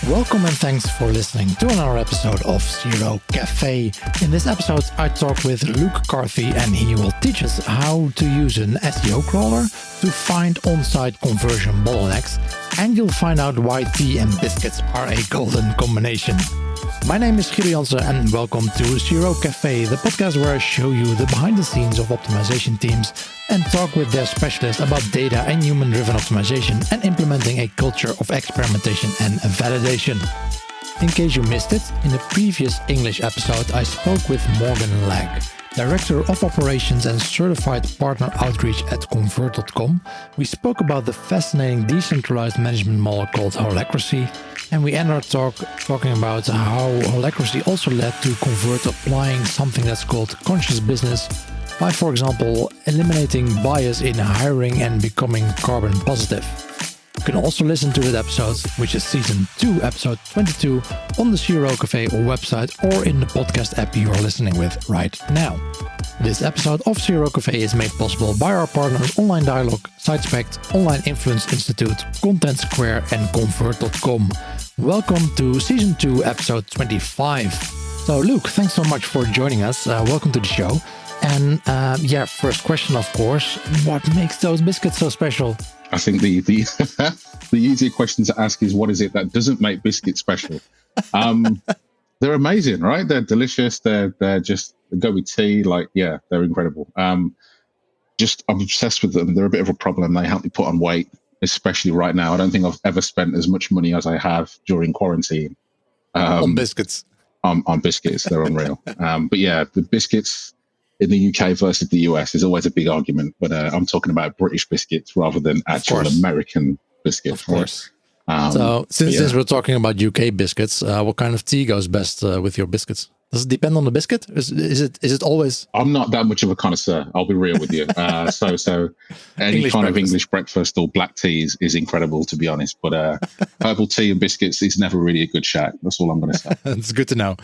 Welcome and thanks for listening to another episode of CRO Cafe. In this episode, I talk with Luke Carthy and he will teach us how to use an SEO crawler to find on-site conversion bottlenecks, and you'll find out why tea and biscuits are a golden combination. My name is Guido Jansen and welcome to CRO Cafe, the podcast where I show you the behind the scenes of optimization teams and talk with their specialists about data and human-driven optimization and implementing a culture of experimentation and validation. In case you missed it, in the previous English episode I spoke with Morgan Legg, Director of Operations and Certified Partner Outreach at Convert.com. We spoke about the fascinating decentralized management model called Holacracy, and we ended our talk talking about how Holacracy also led to Convert applying something that's called conscious business by, for example, eliminating bias in hiring and becoming carbon positive. You can also listen to that episode, which is Season 2, Episode 22, on the CRO Cafe website or in the podcast app you are listening with right now. This episode of CRO Cafe is made possible by our partners Online Dialogue, SiteSpect, Online Influence Institute, Content Square, and Convert.com. Welcome to Season 2, Episode 25. So, Luke, thanks so much for joining us. Welcome to the show. And first question, of course, what makes those biscuits so special? I think the the easier question to ask is, what is it that doesn't make biscuits special? They're amazing, right? They're delicious. They're just, they go with tea. They're incredible. I'm obsessed with them. They're a bit of a problem. They help me put on weight, especially right now. I don't think I've ever spent as much money as I have during quarantine. On biscuits. On biscuits. They're unreal. The biscuits in the UK versus the US is always a big argument, but I'm talking about British biscuits rather than actual American biscuits. Of course. Right? Since we're talking about UK biscuits, what kind of tea goes best with your biscuits? Does it depend on the biscuit? Is it always? I'm not that much of a connoisseur. I'll be real with you. So any English kind breakfast. Of English breakfast or black tea is incredible, to be honest. But herbal tea and biscuits is never really a good shout. That's all I'm going to say. It's good to know.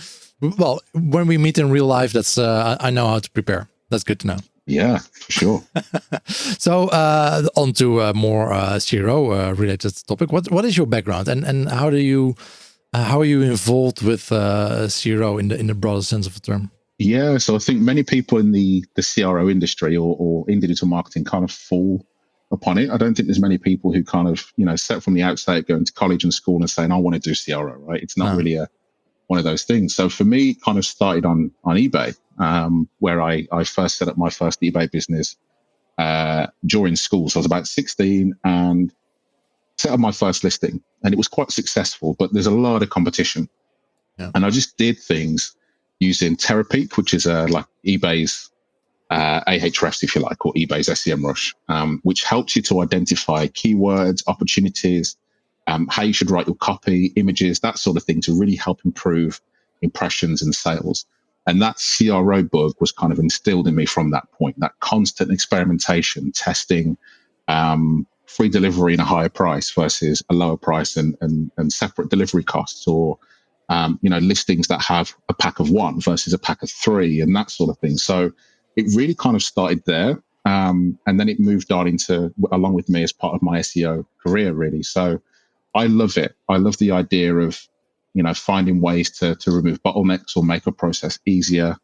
Well, when we meet in real life, that's I know how to prepare. That's good to know. Yeah, for sure. So on to a more CRO related topic. What is your background, and how are you involved with CRO in the broader sense of the term? Yeah, so I think many people in the CRO industry or in digital marketing kind of fall upon it. I don't think there's many people who kind of set from the outset going to college and school and saying, I want to do CRO. Right? It's not really one of those things. So for me, it kind of started on eBay, where I first set up my first eBay business during school. So I was about 16 and set up my first listing, and it was quite successful, but there's a lot of competition. Yeah. And I just did things using Terapeak, which is like eBay's Ahrefs, if you like, or eBay's SEMrush, which helps you to identify keywords, opportunities, how you should write your copy, images, that sort of thing, to really help improve impressions and sales. And that CRO bug was kind of instilled in me from that point, that constant experimentation, testing, free delivery in a higher price versus a lower price and separate delivery costs, or, listings that have a pack of one versus a pack of three and that sort of thing. So it really kind of started there. And then it moved on along with me as part of my SEO career, really. So I love it. I love the idea of, finding ways to remove bottlenecks or make a process easier.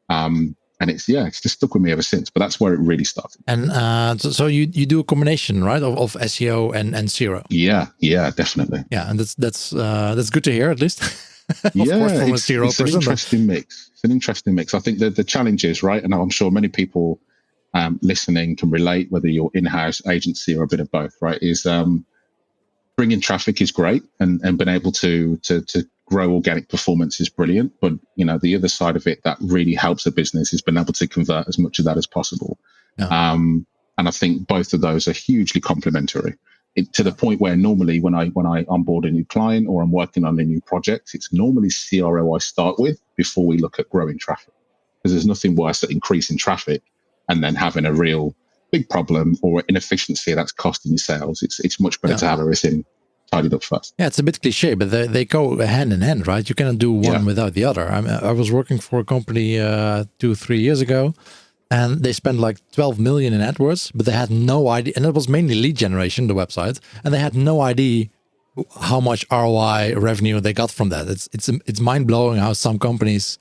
And it's just stuck with me ever since. But that's where it really started. And so you do a combination, right, of SEO and CRO? Yeah, definitely. Yeah, and that's good to hear, at least. It's an interesting mix. It's an interesting mix. I think the challenge is, right, and I'm sure many people listening can relate, whether you're in-house, agency, or a bit of both, right, is bringing traffic is great, and being able to grow organic performance is brilliant. But the other side of it that really helps a business is being able to convert as much of that as possible. Yeah. And I think both of those are hugely complementary. To the point where normally when I onboard a new client or I'm working on a new project, it's normally CRO I start with before we look at growing traffic, because there's nothing worse than increasing traffic and then having a real big problem or inefficiency that's costing you sales. It's much better to have everything tidied up first. Yeah, it's a bit cliche, but they go hand in hand, right? You cannot do one without the other. I was working for a company 2-3 years ago, and they spent like 12 million in AdWords, but they had no idea, and it was mainly lead generation, the website, and they had no idea how much ROI revenue they got from that. It's mind blowing how some companies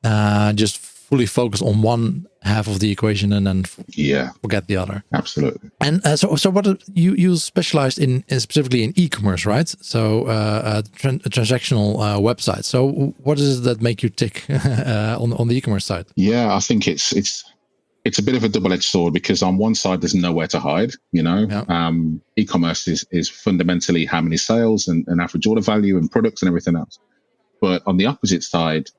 just fully focus on one half of the equation and then forget the other. Absolutely. And so what you specialized in specifically in e-commerce, right? So a transactional website. So what is it that make you tick on the e-commerce side? Yeah, I think it's a bit of a double-edged sword, because on one side there's nowhere to hide. E-commerce is fundamentally how many sales and average order value and products and everything else. But on the opposite side,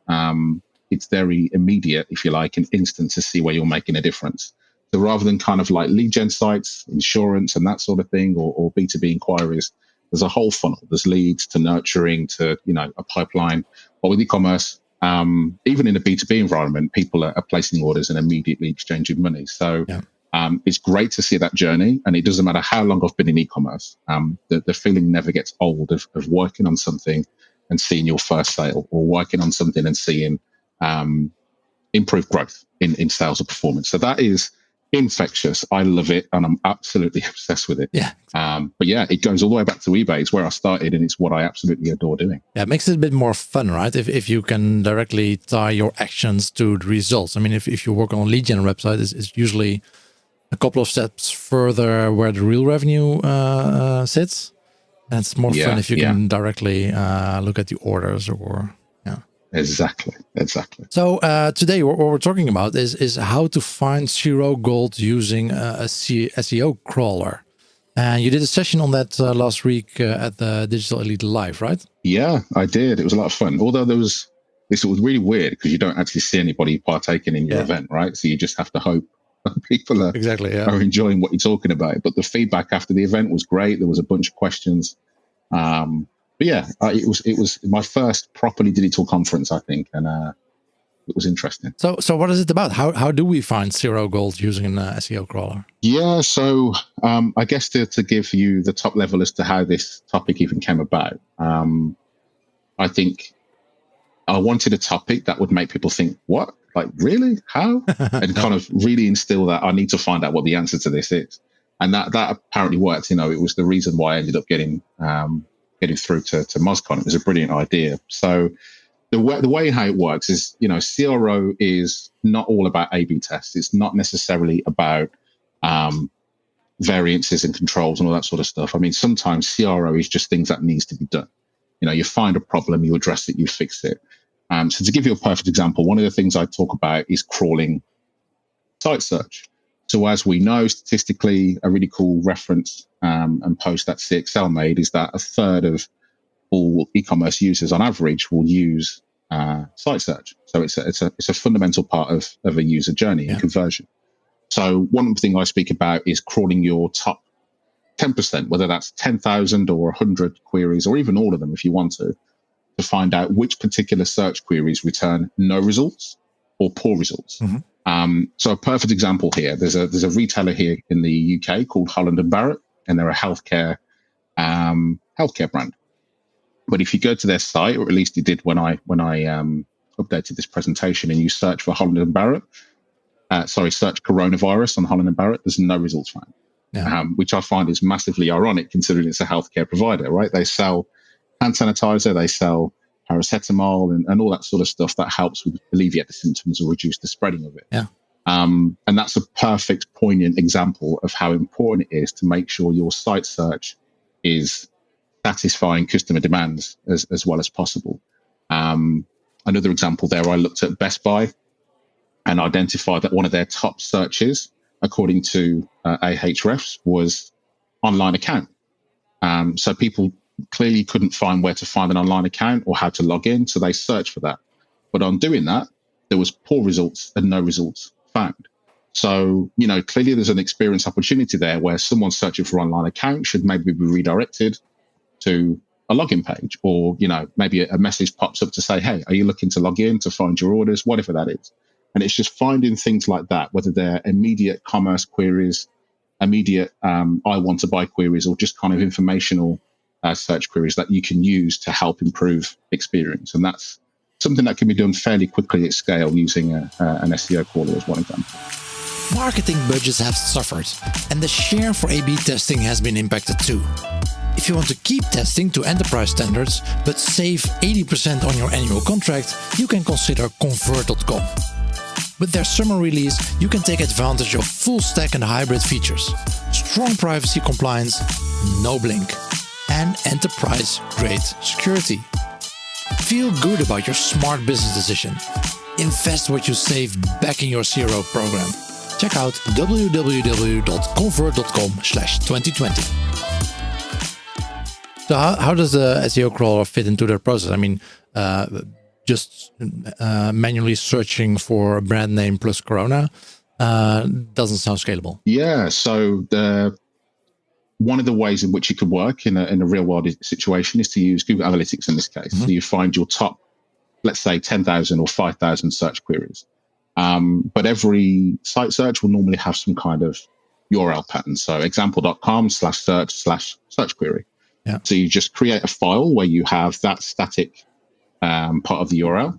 it's very immediate, if you like, and instant to see where you're making a difference. So rather than kind of like lead gen sites, insurance and that sort of thing, or B2B inquiries, there's a whole funnel. There's leads to nurturing to, a pipeline. But with e-commerce, even in a B2B environment, people are placing orders and immediately exchanging money. So it's great to see that journey. And it doesn't matter how long I've been in e-commerce. The feeling never gets old of working on something and seeing your first sale, or working on something and seeing improved growth in sales or performance. So that is infectious. I love it, and I'm absolutely obsessed with it. Yeah. But yeah, it goes all the way back to eBay. It's where I started, and it's what I absolutely adore doing. Yeah, it makes it a bit more fun, right? If you can directly tie your actions to the results. I mean, if you work on a lead gen website, it's usually a couple of steps further where the real revenue sits. And it's more fun if you can directly look at the orders or. Exactly. So today what we're talking about is how to find CRO gold using a SEO crawler. And you did a session on that last week at the Digital Elite Live, right? Yeah, I did. It was a lot of fun. Although it was really weird because you don't actually see anybody partaking in your event, right? So you just have to hope people are enjoying what you're talking about. But the feedback after the event was great. There was a bunch of questions. But yeah, it was my first properly digital conference, I think, and it was interesting. So what is it about? How do we find CRO gold using an SEO crawler? Yeah, so I guess to give you the top level as to how this topic even came about, I think I wanted a topic that would make people think, what? Like, really? How? And kind of really instill that I need to find out what the answer to this is. And that apparently worked. It was the reason why I ended up getting through to MozCon. It was a brilliant idea. So the way how it works is, CRO is not all about A/B tests. It's not necessarily about variances and controls and all that sort of stuff. I mean, sometimes CRO is just things that needs to be done. You find a problem, you address it, you fix it. So to give you a perfect example, one of the things I talk about is crawling site search. So as we know, statistically, a really cool reference and post that CXL made is that a third of all e-commerce users on average will use site search. So it's a fundamental part of a user journey and conversion. So one thing I speak about is crawling your top 10%, whether that's 10,000 or 100 queries, or even all of them if you want to find out which particular search queries return no results or poor results. Mm-hmm. So a perfect example here, there's a retailer here in the UK called Holland & Barrett, and they're a healthcare brand. But if you go to their site, or at least you did when I updated this presentation, and you search for Holland & Barrett, search coronavirus on Holland & Barrett, there's no results found. Yeah. Which I find is massively ironic considering it's a healthcare provider, right? They sell hand sanitizer, they sell paracetamol and all that sort of stuff that helps with alleviate the symptoms or reduce the spreading of it. Yeah. And that's a perfect, poignant example of how important it is to make sure your site search is satisfying customer demands as well as possible. Another example there, I looked at Best Buy and identified that one of their top searches, according to Ahrefs, was online account. So people clearly couldn't find where to find an online account or how to log in, so they searched for that. But on doing that, there was poor results and no results found. So, clearly there's an experience opportunity there where someone searching for online account should maybe be redirected to a login page, or, maybe a message pops up to say, hey, are you looking to log in to find your orders, whatever that is. And it's just finding things like that, whether they're immediate commerce queries, immediate I want to buy queries, or just kind of informational search queries that you can use to help improve experience. And that's something that can be done fairly quickly at scale using an SEO crawler as one example. Marketing budgets have suffered, and the share for A/B testing has been impacted too. If you want to keep testing to enterprise standards, but save 80% on your annual contract, you can consider Convert.com. With their summer release, you can take advantage of full stack and hybrid features, strong privacy compliance, no blink, and enterprise-grade security. Feel good about your smart business decision. Invest what you save back in your CRO program. Check out www.convert.com/2020. So how does the SEO crawler fit into their process? I mean, just manually searching for a brand name plus Corona doesn't sound scalable. Yeah. So one of the ways in which it could work in a real world situation is to use Google Analytics in this case. So you find your top, let's say 10,000 or 5,000 search queries. But every site search will normally have some kind of URL pattern. So example.com/search/search query. Yeah. So you just create a file where you have that static part of the URL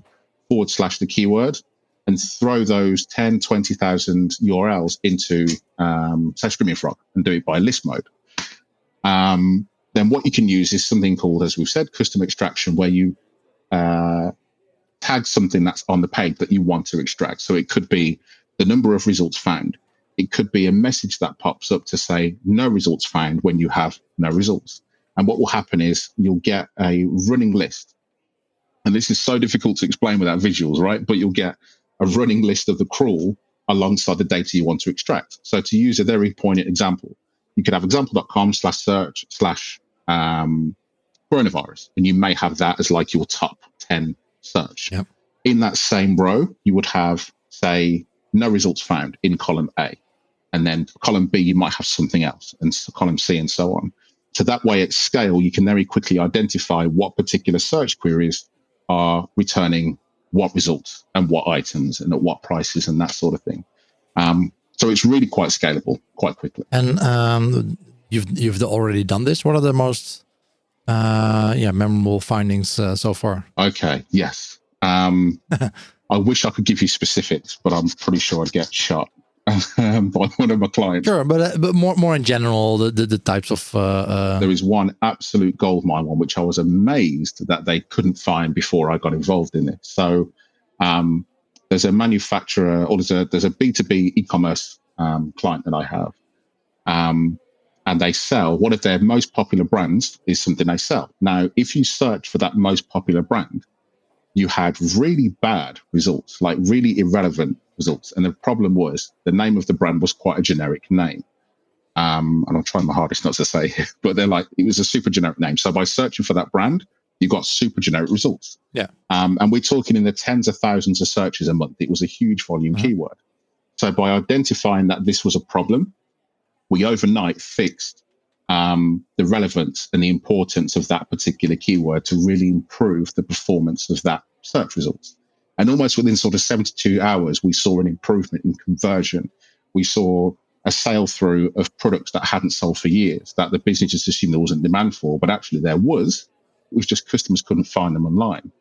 / the keyword and throw those 10, 20,000 URLs into say Screaming Frog and do it by list mode. Then what you can use is something called, as we've said, custom extraction, where you tag something that's on the page that you want to extract. So it could be the number of results found. It could be a message that pops up to say no results found when you have no results. And what will happen is you'll get a running list. And this is so difficult to explain without visuals, right? But you'll get a running list of the crawl alongside the data you want to extract. So to use a very poignant example, you could have example.com/search/coronavirus, and you may have that as like your top 10 search. Yep. In that same row, you would have, say, no results found in column A. And then column B, you might have something else, and column C, and so on. So that way at scale, you can very quickly identify what particular search queries are returning what results and what items and at what prices and that sort of thing. So it's really quite scalable quite quickly. And you've already done this. What are the most memorable findings so far? Okay, yes. I wish I could give you specifics, but I'm pretty sure I'd get shot by one of my clients. Sure, but more in general, the types of. There is one absolute goldmine one which I was amazed that they couldn't find before I got involved in it. So there's a manufacturer, or there's a B2B e-commerce client that I have, and they sell one of their most popular brands is something they sell. Now, if you search for that most popular brand, you had really bad results, like really irrelevant results. And the problem was the name of the brand was quite a generic name. And I'm trying my hardest not to say it, but they're like, it was a super generic name. So by searching for that brand, you got super generic results. Yeah. And we're talking in the tens of thousands of searches a month. It was a huge volume keyword. So by identifying that this was a problem, we overnight fixed the relevance and the importance of that particular keyword to really improve the performance of that search results. And almost within sort of 72 hours, we saw an improvement in conversion. We saw a sale through of products that hadn't sold for years, that the business just assumed there wasn't demand for, but actually there was. It was just customers couldn't find them online.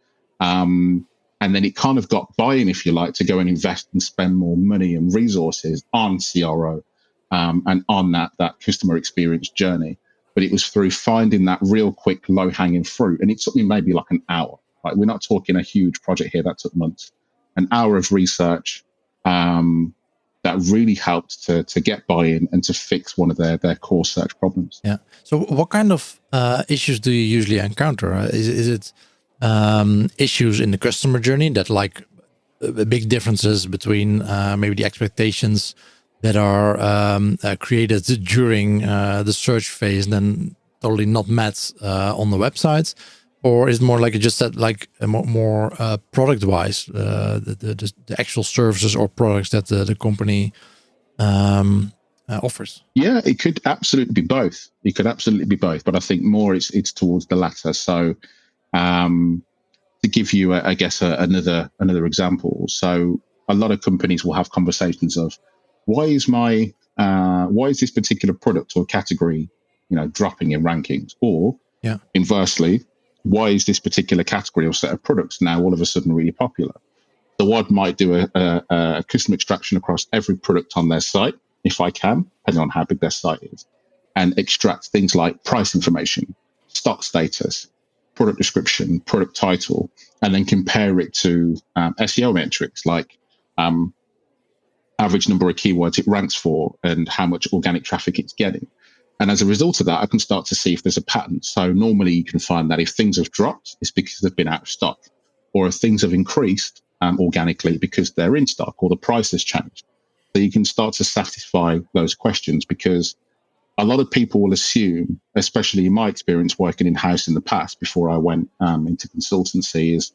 And then it kind of got buy-in, if you like, to go and invest and spend more money and resources on CRO and on that customer experience journey. But it was through finding that real quick, low-hanging fruit. And it took me maybe like an hour. Like, we're not talking a huge project here that took months. An hour of research that really helped to get buy-in and to fix one of their core search problems. Yeah. So what kind of issues do you usually encounter? Is it issues in the customer journey that like big differences between maybe the expectations that are created during the search phase and then totally not met on the websites? Or is it more like you just said, like more product-wise, the actual services or products that the company offers? Yeah, it could absolutely be both. It could absolutely be both, but I think more it's towards the latter. So to give you, I guess, another example. So a lot of companies will have conversations of why is this particular product or category, dropping in rankings, or inversely, why is this particular category or set of products now all of a sudden really popular? So what might do a custom extraction across every product on their site, if I can, depending on how big their site is. and extract things like price information, stock status, product description, product title, and then compare it to SEO metrics like average number of keywords it ranks for and how much organic traffic it's getting. And as a result of that, I can start to see if there's a pattern. So normally you can find that if things have dropped, it's because they've been out of stock, or if things have increased organically because they're in stock or the price has changed. So you can start to satisfy those questions, because a lot of people will assume, especially in my experience working in-house in the past before I went into consultancy, is,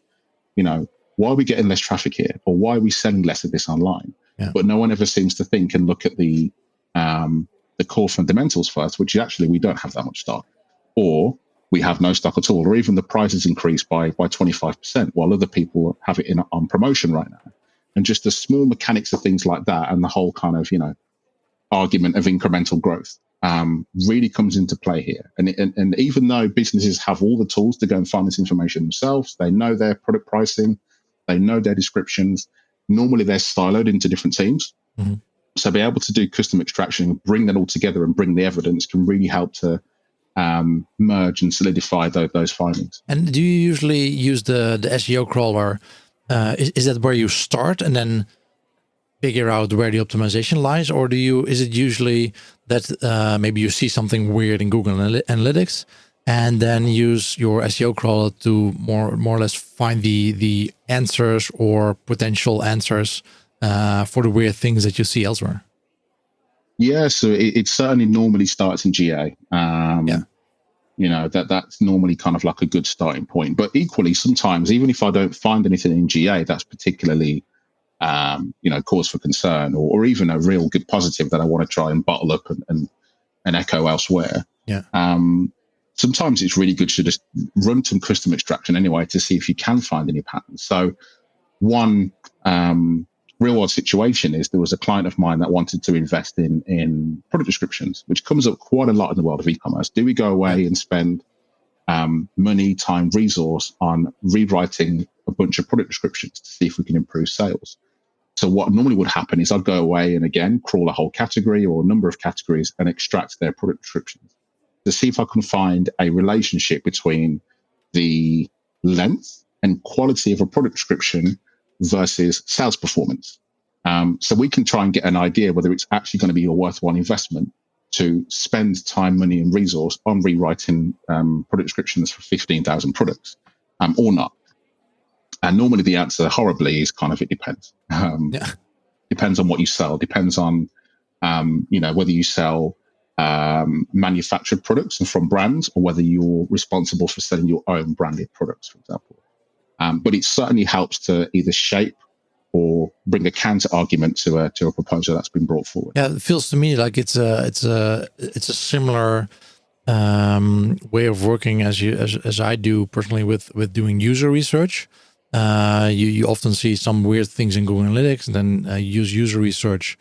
why are we getting less traffic here? Or why are we selling less of this online? Yeah. But no one ever seems to think and look at the core fundamentals first, which is actually we don't have that much stock, or we have no stock at all, or even the price has increased by 25%, while other people have it on promotion right now. And just the small mechanics of things like that, and the whole kind of, argument of incremental growth really comes into play here. And even though businesses have all the tools to go and find this information themselves, they know their product pricing, they know their descriptions, normally they're siloed into different teams. Mm-hmm. So be able to do custom extraction and bring that all together and bring the evidence can really help to merge and solidify those findings. And do you usually use the SEO crawler? Is that where you start and then figure out where the optimization lies? Or is it usually that maybe you see something weird in Google Analytics and then use your SEO crawler to more or less find the answers or potential answers for the weird things that you see elsewhere? Yeah, so it certainly normally starts in GA. That's normally kind of like a good starting point. But equally, sometimes, even if I don't find anything in GA that's particularly, cause for concern, or even a real good positive that I want to try and bottle up and echo elsewhere. Yeah. Sometimes it's really good to just run some custom extraction anyway to see if you can find any patterns. So one real world situation is there was a client of mine that wanted to invest in product descriptions, which comes up quite a lot in the world of e-commerce. Do we go away and spend money, time, resource on rewriting a bunch of product descriptions to see if we can improve sales? So what normally would happen is I'd go away and again crawl a whole category or a number of categories and extract their product descriptions to see if I can find a relationship between the length and quality of a product description versus sales performance. So we can try and get an idea whether it's actually going to be a worthwhile investment to spend time, money, and resource on rewriting product descriptions for 15,000 products or not. And normally the answer, horribly, is kind of it depends. Depends on what you sell. Depends on whether you sell manufactured products and from brands, or whether you're responsible for selling your own branded products, for example. But it certainly helps to either shape or bring a counter argument to a proposal that's been brought forward. Yeah, it feels to me like it's a similar way of working as I do personally with doing user research. You often see some weird things in Google Analytics, and then use user research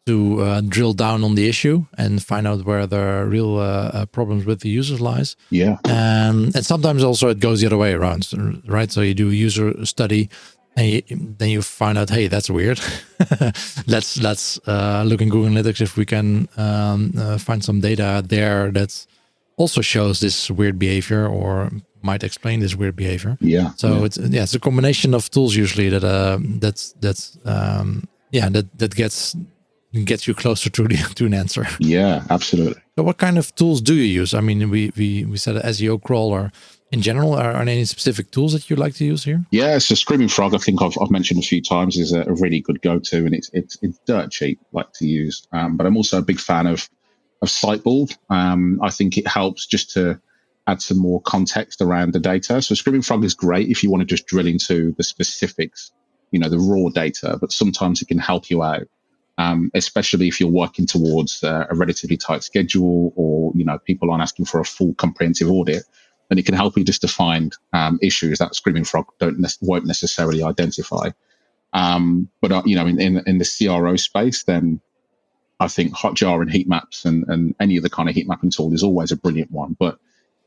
to drill down on the issue and find out where the real problems with the users lies. Yeah. And sometimes also it goes the other way around, right? So you do a user study, and then you find out, hey, that's weird. let's look in Google Analytics if we can find some data there that also shows this weird behavior or might explain this weird behavior. Yeah. So it's a combination of tools usually that gets you closer to an answer. Yeah, absolutely. So what kind of tools do you use? I mean, we said SEO crawler. In general, are there any specific tools that you like to use here? Yeah, so Screaming Frog, I think I've mentioned a few times, is a really good go-to, and it's dirt cheap, like to use. But I'm also a big fan of Siteboard. I think it helps just to add some more context around the data. So Screaming Frog is great if you want to just drill into the specifics, the raw data, but sometimes it can help you out, especially if you're working towards a relatively tight schedule, or, people aren't asking for a full comprehensive audit. And it can help you just to find issues that Screaming Frog won't necessarily identify. But in the CRO space, then I think Hotjar and heat maps and any other kind of heat mapping tool is always a brilliant one. But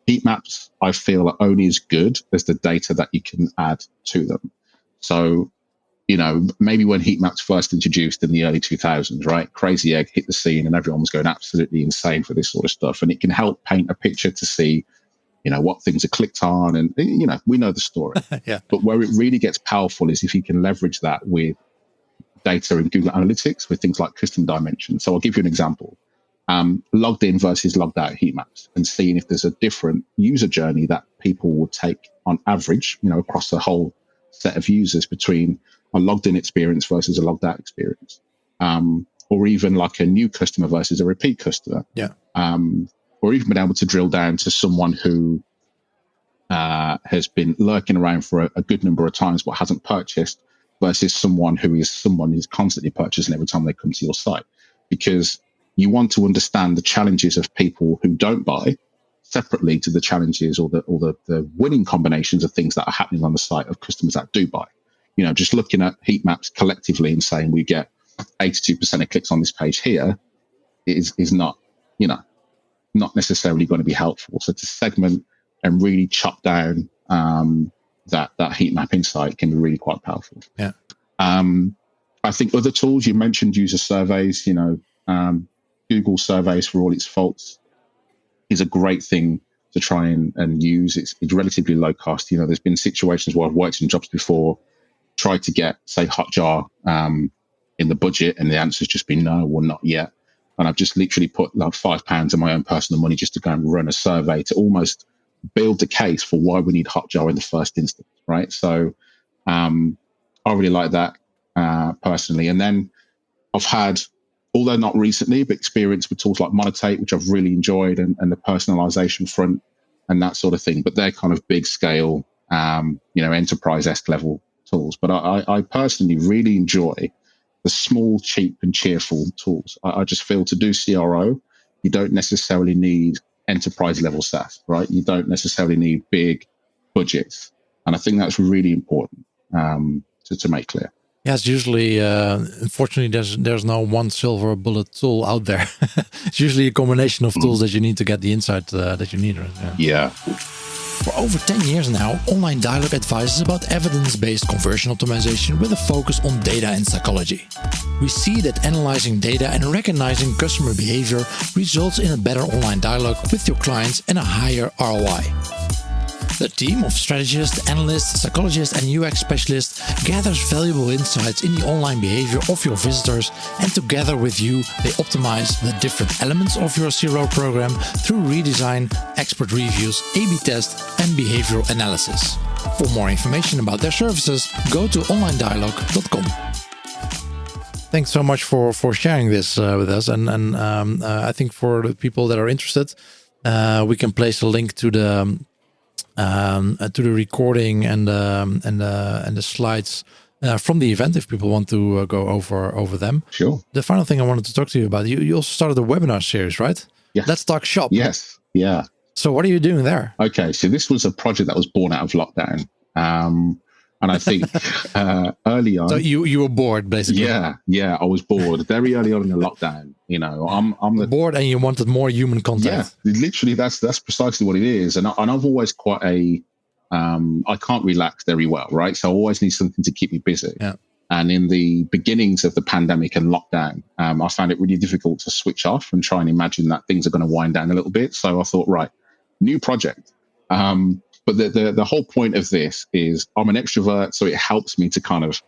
heat maps, I feel, are only as good as the data that you can add to them. So maybe when heat maps first introduced in the early 2000s, right? Crazy Egg hit the scene and everyone was going absolutely insane for this sort of stuff. And it can help paint a picture to see, what things are clicked on. And, we know the story. Yeah. But where it really gets powerful is if you can leverage that with data in Google Analytics with things like custom dimensions. So I'll give you an example. Logged in versus logged out heat maps, and seeing if there's a different user journey that people would take on average, across the whole set of users between a logged in experience versus a logged out experience, or even like a new customer versus a repeat customer. Yeah. Or even been able to drill down to someone who has been lurking around for a good number of times but hasn't purchased versus someone who's constantly purchasing every time they come to your site, because you want to understand the challenges of people who don't buy separately to the challenges or the winning combinations of things that are happening on the site of customers that do buy. Just looking at heat maps collectively and saying we get 82% of clicks on this page here is not, not necessarily going to be helpful. So to segment and really chop down that heat map insight can be really quite powerful. Yeah. I think other tools, you mentioned user surveys, Google surveys for all its faults is a great thing to try and use. It's relatively low cost. There's been situations where I've worked in jobs before, tried to get, say, Hotjar in the budget, and the answer's just been no or not yet. And I've just literally put like £5 of my own personal money just to go and run a survey to almost build the case for why we need Hotjar in the first instance, right? So I really like that personally. And then I've had, although not recently, but experience with tools like Monotate, which I've really enjoyed, and the personalization front and that sort of thing. But they're kind of big scale, enterprise-esque level tools. But I personally really enjoy the small, cheap and cheerful tools. I just feel to do CRO, you don't necessarily need enterprise level SaaS, right? You don't necessarily need big budgets. And I think that's really important to make clear. Yes, usually, unfortunately, there's no one silver bullet tool out there. It's usually a combination of tools that you need to get the insight that you need. Right? Yeah. For over 10 years now, Online Dialogue advises about evidence-based conversion optimization with a focus on data and psychology. We see that analyzing data and recognizing customer behavior results in a better online dialogue with your clients and a higher ROI. The team of strategists, analysts, psychologists, and UX specialists gathers valuable insights in the online behavior of your visitors, and together with you, they optimize the different elements of your CRO program through redesign, expert reviews, A/B tests, and behavioral analysis. For more information about their services, go to onlinedialogue.com. Thanks so much for sharing this with us, and I think for the people that are interested, we can place a link to the recording and the slides from the event if people want to go over them. Sure. The final thing I wanted to talk to you about, you also started a webinar series, right? Yes. Let's Talk Shop. Yes. Yeah. So what are you doing there? Okay. So this was a project that was born out of lockdown. And I think early on, so you were bored, basically. Yeah, I was bored very early on in the lockdown. I'm bored, and you wanted more human content. Yeah, literally, that's precisely what it is. And I've always quite I can't relax very well, right? So I always need something to keep me busy. Yeah. And in the beginnings of the pandemic and lockdown, I found it really difficult to switch off and try and imagine that things are going to wind down a little bit. So I thought, right, new project. But the whole point of this is I'm an extrovert, so it helps me to kind of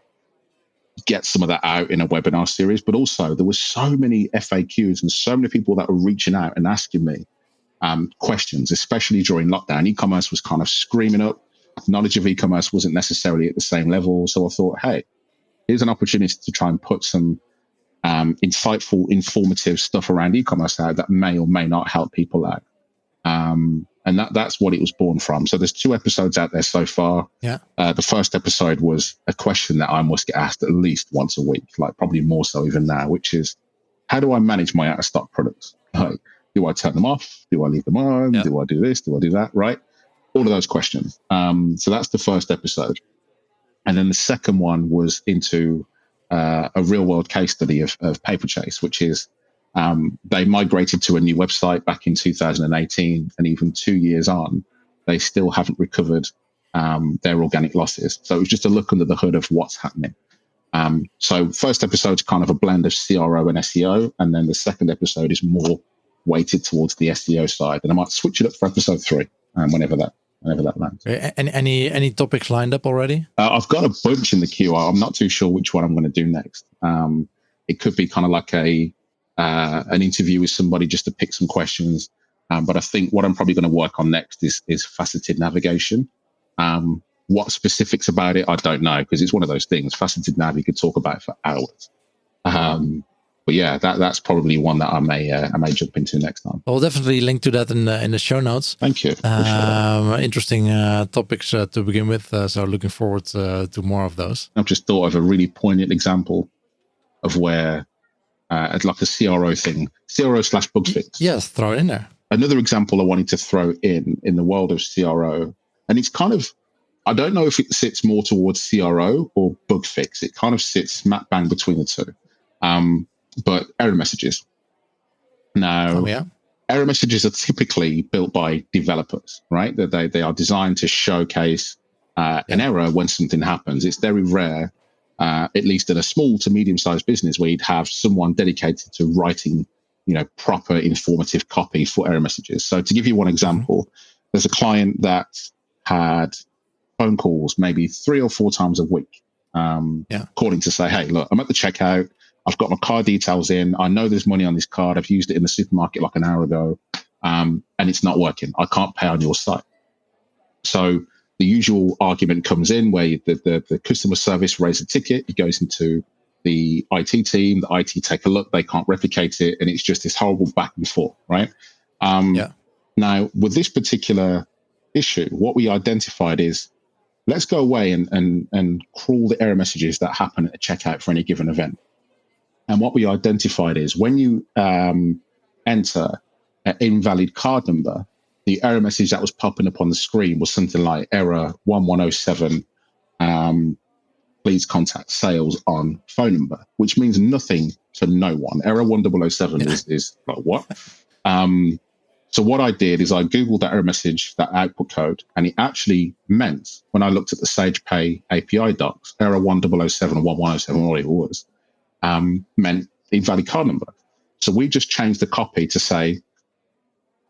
get some of that out in a webinar series. But also there were so many FAQs and so many people that were reaching out and asking me questions, especially during lockdown. E-commerce was kind of screaming up. Knowledge of e-commerce wasn't necessarily at the same level. So I thought, hey, here's an opportunity to try and put some insightful, informative stuff around e-commerce out that may or may not help people out. And that's what it was born from. So there's 2 episodes out there so far. Yeah. The first episode was a question that I must get asked at least once a week, like probably more so even now, which is, how do I manage my out-of-stock products? Like, do I turn them off? Do I leave them on? Yeah. Do I do this? Do I do that? Right? All of those questions. So that's the first episode. And then the second one was into a real-world case study of Paperchase, which is, they migrated to a new website back in 2018, and even 2 years on, they still haven't recovered their organic losses. So it was just a look under the hood of what's happening. So first episode's kind of a blend of CRO and SEO, and then the second episode is more weighted towards the SEO side. And I might switch it up for episode 3, whenever that lands. Any topics lined up already? I've got a bunch in the queue. I'm not too sure which one I'm going to do next. It could be kind of like an interview with somebody just to pick some questions. But I think what I'm probably going to work on next is faceted navigation. What specifics about it, I don't know, because it's one of those things. Faceted nav, you could talk about for hours. But yeah, that's probably one that I may jump into next time. I'll definitely link to that in the show notes. Thank you. Interesting topics to begin with. So looking forward to more of those. I've just thought of a really poignant example of where, like a CRO thing, CRO/bug fix. Yes, throw it in there. Another example I wanted to throw in the world of CRO, and it's kind of, I don't know if it sits more towards CRO or bug fix. It kind of sits smack bang between the two. But error messages. Now, error messages are typically built by developers, right? They are designed to showcase an error when something happens. It's very rare, at least in a small to medium-sized business, where you'd have someone dedicated to writing, proper informative copy for error messages. So to give you one example, there's a client that had phone calls maybe 3 or 4 times a week, calling to say, hey, look, I'm at the checkout. I've got my card details in. I know there's money on this card. I've used it in the supermarket like an hour ago, and it's not working. I can't pay on your site. So the usual argument comes in where the customer service raises a ticket. It goes into the IT team. The IT take a look. They can't replicate it, and it's just this horrible back and forth, right? Now, with this particular issue, what we identified is, let's go away and crawl the error messages that happen at the checkout for any given event. And what we identified is when you enter an invalid card number, the error message that was popping up on the screen was something like error 1107, please contact sales on phone number, which means nothing to no one. Error 1007 is like, what? So what I did is I Googled that error message, that output code, and it actually meant, when I looked at the SagePay API docs, error 1007 or 1107, whatever it was, meant invalid card number. So we just changed the copy to say,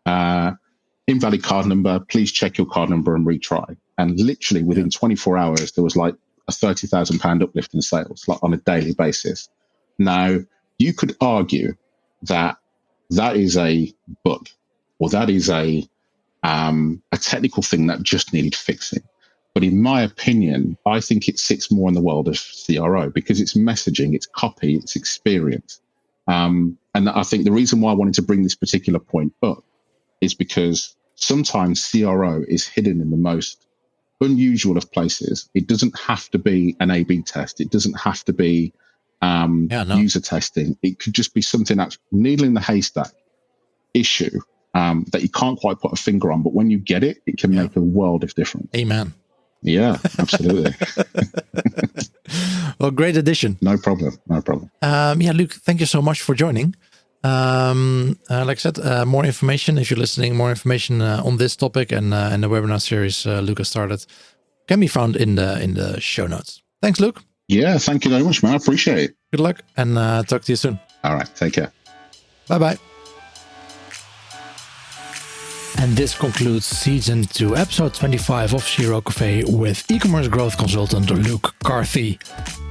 invalid card number, please check your card number and retry. And literally within 24 hours, there was like a £30,000 uplift in sales, like on a daily basis. Now, you could argue that is a bug, or that is a technical thing that just needed fixing. But in my opinion, I think it sits more in the world of CRO because it's messaging, it's copy, it's experience. And I think the reason why I wanted to bring this particular point up is because sometimes CRO is hidden in the most unusual of places. It doesn't have to be an A/B test. It doesn't have to be user testing. It could just be something that's needle in the haystack issue that you can't quite put a finger on. But when you get it, it can make a world of difference. Amen. Yeah, absolutely. Well, great addition. No problem. Luke, thank you so much for joining. Like I said, more information, if you're listening, more information on this topic and the webinar series Luke has started can be found in the show notes. Thanks, Luke. Yeah, thank you very much, man. I appreciate it. Good luck and talk to you soon. All right, take care. Bye-bye. And this concludes Season 2, Episode 25 of CRO Cafe with e-commerce growth consultant Luke Carthy.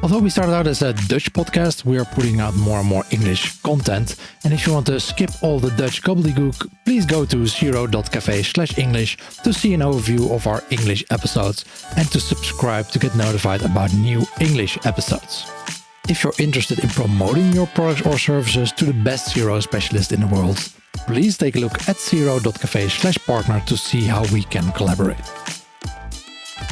Although we started out as a Dutch podcast, we are putting out more and more English content. And if you want to skip all the Dutch gobbledygook, please go to cro.cafe/English to see an overview of our English episodes and to subscribe to get notified about new English episodes. If you're interested in promoting your products or services to the best CRO specialist in the world, please take a look at cro.cafe/partner to see how we can collaborate.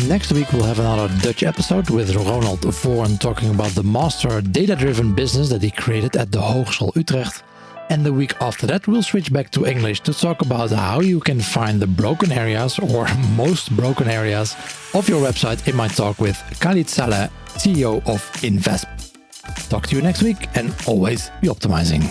Next week we'll have another Dutch episode with Ronald Voren talking about the master data-driven business that he created at the Hogeschool Utrecht. And the week after that we'll switch back to English to talk about how you can find the broken areas or most broken areas of your website in my talk with Khalid Saleh, CEO of Invest. Talk to you next week and always be optimizing.